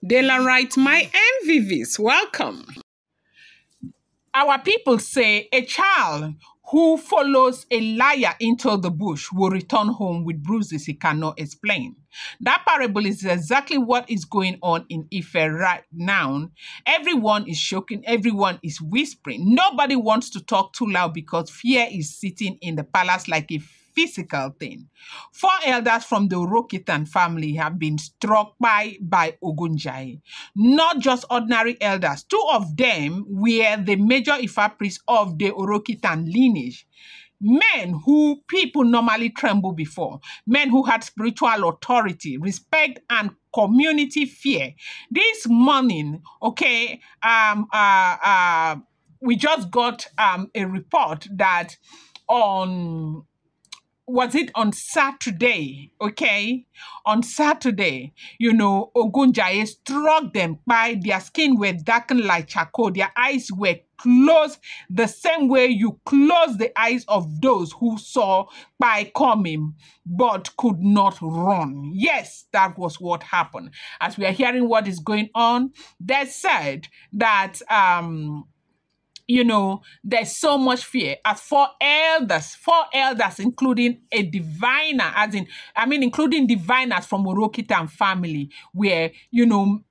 Dela writes, my MVVs, welcome. Our people say a child who follows a liar into the bush will return home with bruises he cannot explain. That parable is exactly what is going on in Ife right now. Everyone is shaking, everyone is whispering. Nobody wants to talk too loud because fear is sitting in the palace like a physical thing. 4 elders from the Orokitan family have been struck by Ogunjaye. Not just ordinary elders. 2 of them were the major Ifa priests of the Orokitan lineage. Men who people normally tremble before. Men who had spiritual authority, respect, and community fear. This morning, okay, we just got a report that was it on Saturday, okay? On Saturday, Ogunjaye struck them by their skin were darkened like charcoal. Their eyes were closed the same way you close the eyes of those who saw by coming but could not run. Yes, that was what happened. As we are hearing what is going on, they said that there's so much fear. As 4 elders, including a diviner, including diviners from Orokitan family, where, in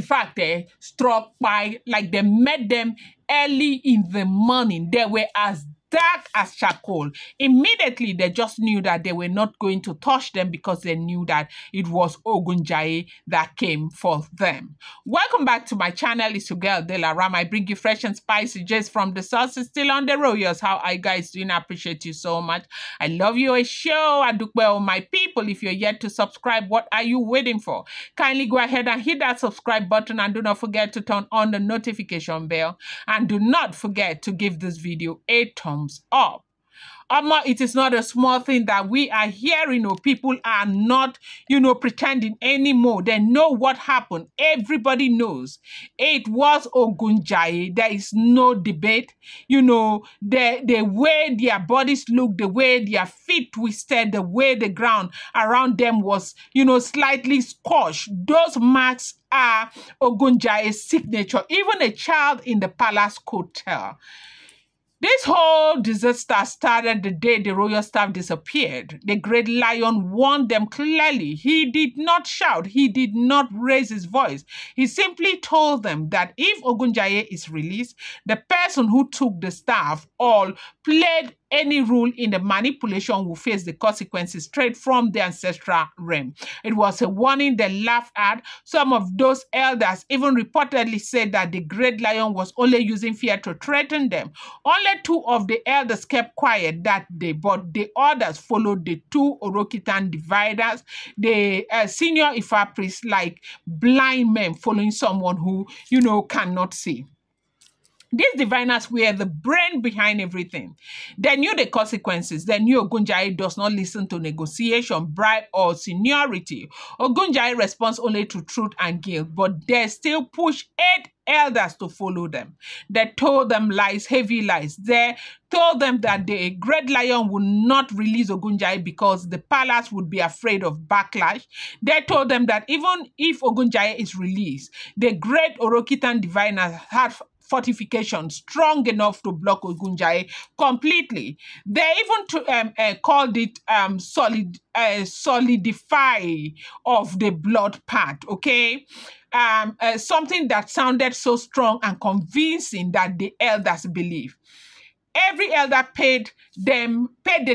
fact, they struck by, like they met them early in the morning. They were as dark as charcoal. Immediately, they just knew that they were not going to touch them because they knew that it was Ogunjaye that came for them. Welcome back to my channel. It's your girl, Dela Ram. I bring you fresh and spicy just from the sources still on the royals. How are you guys doing? I appreciate you so much. I love you a show. I do well, my people. If you're yet to subscribe, what are you waiting for? Kindly go ahead and hit that subscribe button and do not forget to turn on the notification bell. And do not forget to give this video a thumbs up. It is not a small thing that we are hearing. People are not, pretending anymore. They know what happened. Everybody knows. It was Ogunjaye. There is no debate. The way their bodies looked, the way their feet twisted, the way the ground around them was, slightly scorched. Those marks are Ogunjaye's signature. Even a child in the palace could tell. This whole disaster started the day the royal staff disappeared. The great lion warned them clearly. He did not shout. He did not raise his voice. He simply told them that if Ogunjaye is released, the person who took the staff or played any role in the manipulation will face the consequences straight from the ancestral realm. It was a warning they laughed at. Some of those elders even reportedly said that the great lion was only using fear to threaten them. Only 2 of the elders kept quiet that day, but the others followed the 2 Orokitan dividers, the senior Ifa priests, like blind men following someone who, cannot see. These diviners were the brain behind everything. They knew the consequences. They knew Ogunjaye does not listen to negotiation, bribe, or seniority. Ogunjaye responds only to truth and guilt, but they still push 8 elders to follow them. They told them lies, heavy lies. They told them that the great lion would not release Ogunjaye because the palace would be afraid of backlash. They told them that even if Ogunjaye is released, the great Orokitan diviners had fortification strong enough to block Ogunjaye completely. They even called it solidify of the blood path, okay? Something that sounded so strong and convincing that the elders believe. Every elder paid the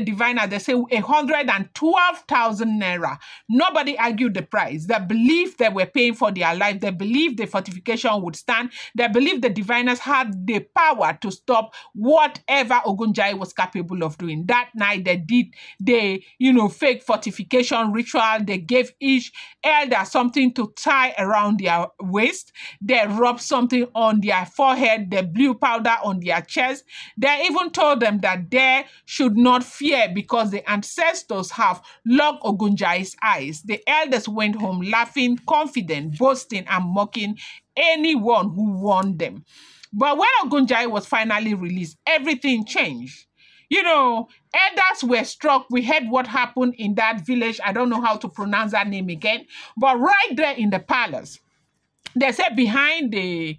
diviner, they say 112,000 naira. Nobody argued the price. They believed they were paying for their life. They believed the fortification would stand. They believed the diviners had the power to stop whatever Ogunjaye was capable of doing. That night they did the, fake fortification ritual. They gave each elder something to tie around their waist. They rubbed something on their forehead. They blew powder on their chest. They even told them that they should not fear because the ancestors have locked Ogunjaye's eyes. The elders went home laughing, confident, boasting, and mocking anyone who warned them. But when Ogunjaye was finally released, everything changed. Elders were struck. We heard what happened in that village. I don't know how to pronounce that name again. But right there in the palace, They said behind the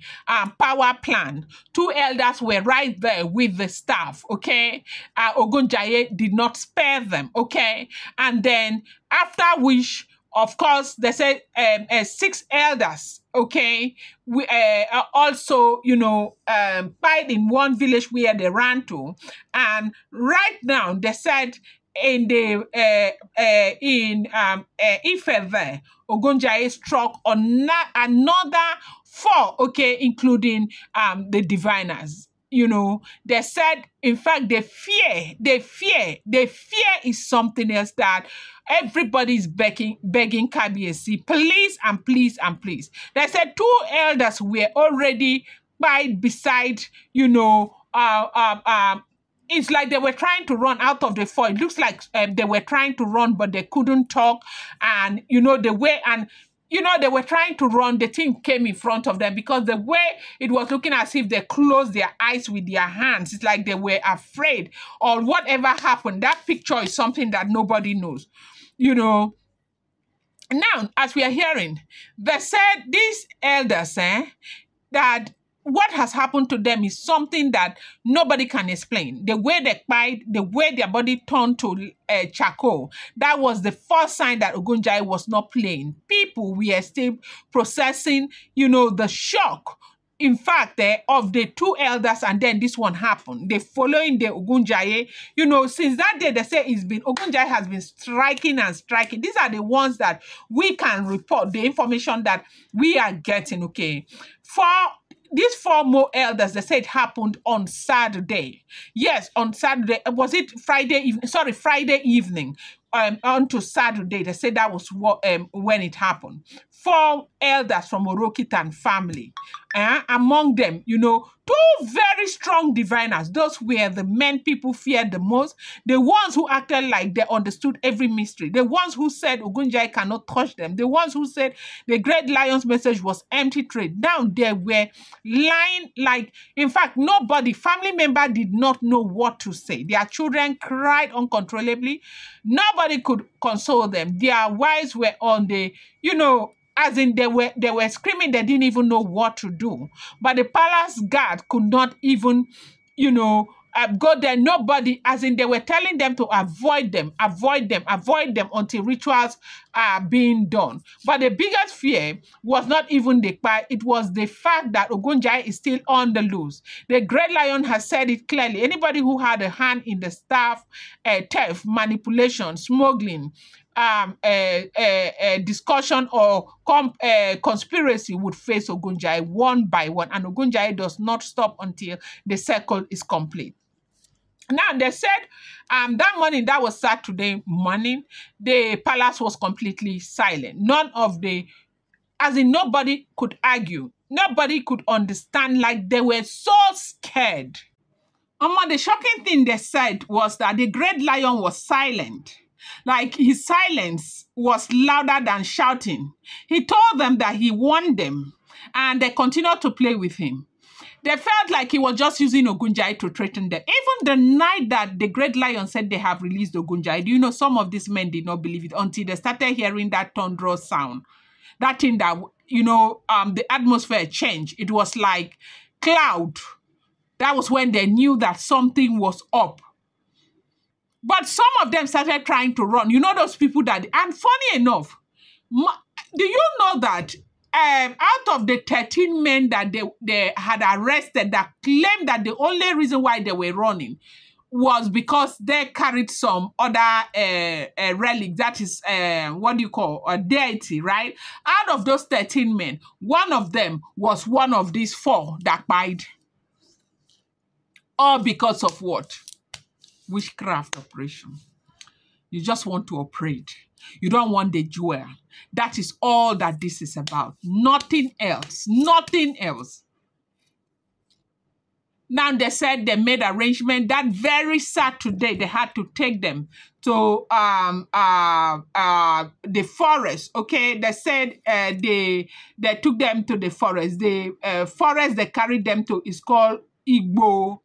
power plant, 2 elders were right there with the staff, okay? Ogunjaye did not spare them, okay? And then after which, of course, they said 6 elders, okay, we also, died in one village where they ran to. And right now, they said in the Ife there, Ogunjaye struck on another 4, okay, including the diviners. They said, in fact, the fear is something else that everybody is begging Kabiyesi, please and please and please. They said 2 elders were already by beside, it's like they were trying to run out of the 4. It looks like they were trying to run, but they couldn't talk. And, they were trying to run. The thing came in front of them because the way it was looking as if they closed their eyes with their hands. It's like they were afraid or whatever happened. That picture is something that nobody knows, Now, as we are hearing, they said these elders, that what has happened to them is something that nobody can explain. The way they cried, the way their body turned to charcoal, that was the first sign that Ogunjaye was not playing. People were still processing, the shock. In fact, of the 2 elders, and then this one happened. They following the Ogunjaye, since that day, they say Ogunjaye has been striking and striking. These are the ones that we can report, the information that we are getting, okay? For these 4 more elders, they said it happened on Saturday. Yes, on Saturday. Was it Friday evening? Sorry, Friday evening. On to Saturday. They said that was when it happened. 4 elders from Orokitan family. Among them, 2 very strong diviners. Those were the men people feared the most. The ones who acted like they understood every mystery. The ones who said Ogunjaye cannot touch them. The ones who said the great lion's message was empty trade. Down there were lying like, in fact, nobody, family member did not know what to say. Their children cried uncontrollably. Nobody could console them. Their wives were on the, as in they were screaming, they didn't even know what to do. But the palace guard could not even, go there. Nobody, as in they were telling them to avoid them until rituals are being done. But the biggest fear was not even the cry, it was the fact that Ogunjaye is still on the loose. The Great Lion has said it clearly. Anybody who had a hand in the staff, theft, manipulation, smuggling, discussion or conspiracy would face Ogunjaye one by one, and Ogunjaye does not stop until the circle is complete. Now, they said that morning, that was Saturday morning, the palace was completely silent. Nobody could argue. Nobody could understand, like they were so scared. The shocking thing they said was that the Great Lion was silent. Like his silence was louder than shouting. He told them that he warned them, and they continued to play with him. They felt like he was just using Ogunjaye to threaten them. Even the night that the Great Lion said they have released Ogunjaye, some of these men did not believe it until they started hearing that thunderous sound. That thing that, the atmosphere changed. It was like cloud. That was when they knew that something was up. But some of them started trying to run. Those people that, and funny enough, do you know that out of the 13 men that they had arrested that claimed that the only reason why they were running was because they carried some other relic, that is, what do you call, a deity, right? Out of those 13 men, one of them was one of these 4 that died. All because of what? Witchcraft operation. You just want to operate. You don't want the jewel. That is all that this is about. Nothing else. Nothing else. Now they said they made arrangement that very Saturday they had to take them to the forest. Okay, they said they took them to the forest. The forest they carried them to is called Igbo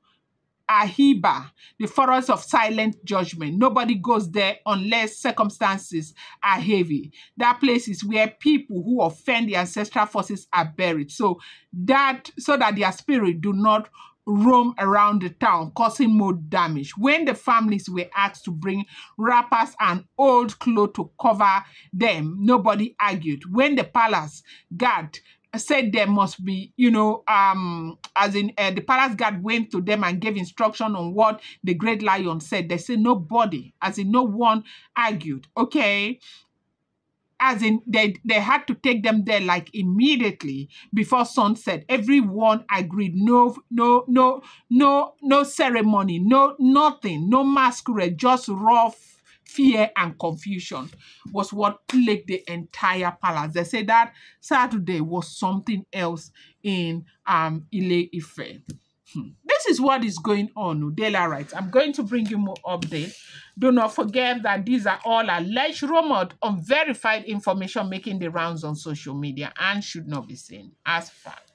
Ahiba, the forest of silent judgment. Nobody goes there unless circumstances are heavy. That place is where people who offend the ancestral forces are buried. So that their spirit do not roam around the town, causing more damage. When the families were asked to bring wrappers and old clothes to cover them, nobody argued. When the palace guard said there must be, the palace guard went to them and gave instruction on what the great lion said, they said nobody, as in no one argued, okay? As in they had to take them there like immediately before sunset. Everyone agreed. No ceremony, nothing, no masquerade, just raw fear and confusion was what plagued the entire palace. They say that Saturday was something else in Ile-Ife. This is what is going on, Udela writes. I'm going to bring you more updates. Do not forget that these are all alleged, rumored, unverified information making the rounds on social media and should not be seen as fact.